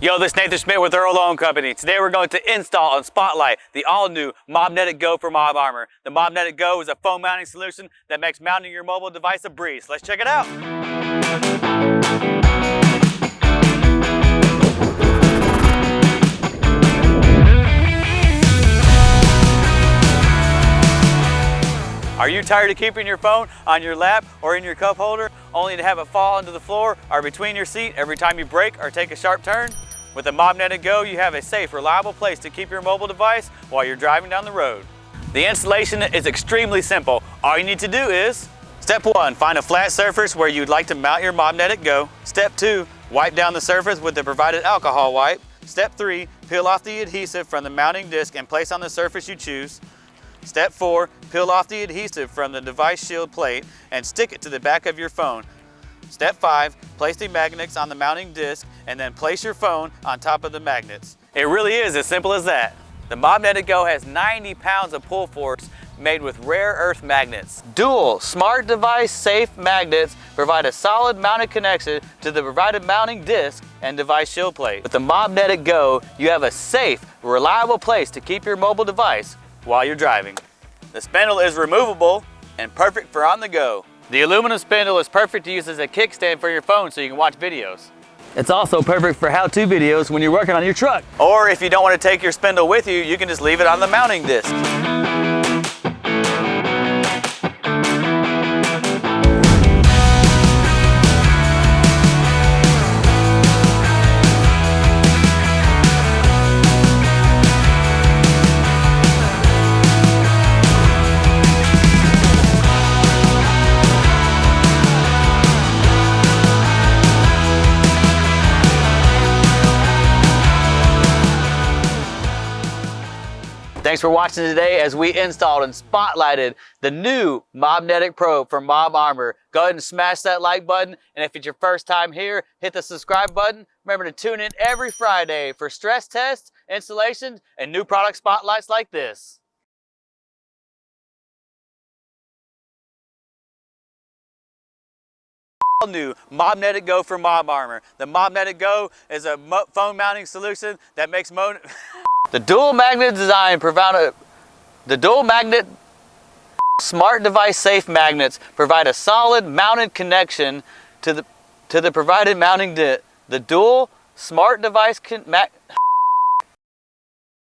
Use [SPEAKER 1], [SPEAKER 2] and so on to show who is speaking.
[SPEAKER 1] Yo, this is Nathan Schmidt with Earl Loan Company. Today we're going to install and spotlight the all-new Mobnetic Go for Mob Armor. The Mobnetic Go is a foam mounting solution that makes mounting your mobile device a breeze. Let's check it out. Are you tired of keeping your phone on your lap or in your cup holder, only to have it fall into the floor or between your seat every time you brake or take a sharp turn? With the Mobnetic Go, you have a safe, reliable place to keep your mobile device while you're driving down the road. The installation is extremely simple. All you need to do is, Step 1, find a flat surface where you'd like to mount your Mobnetic Go. Step 2, wipe down the surface with the provided alcohol wipe. Step 3, peel off the adhesive from the mounting disc and place on the surface you choose. Step 4, peel off the adhesive from the device shield plate and stick it to the back of your phone. Step 5, place the magnets on the mounting disc and then place your phone on top of the magnets. It really is as simple as that. The Mobnetic Go has 90 pounds of pull force made with rare earth magnets. Dual smart device safe magnets provide a solid mounted connection to the provided mounting disc and device shield plate. With the Mobnetic Go, you have a safe, reliable place to keep your mobile device while you're driving. The spindle is removable and perfect for on the go. The aluminum spindle is perfect to use as a kickstand for your phone so you can watch videos. It's also perfect for how-to videos when you're working on your truck. Or if you don't want to take your spindle with you, you can just leave it on the mounting disc. Thanks for watching today as we installed and spotlighted the new Mobnetic Pro from Mob Armor. Go ahead and smash that like button, and if it's your first time here, hit the subscribe button. Remember to tune in every Friday for stress tests, installations, and new product spotlights like this. All new Mobnetic Go for Mob Armor. The Mobnetic Go is a phone mounting solution that makes The dual magnet design smart device safe magnets provide a solid mounted connection to the provided mounting disc. The dual smart device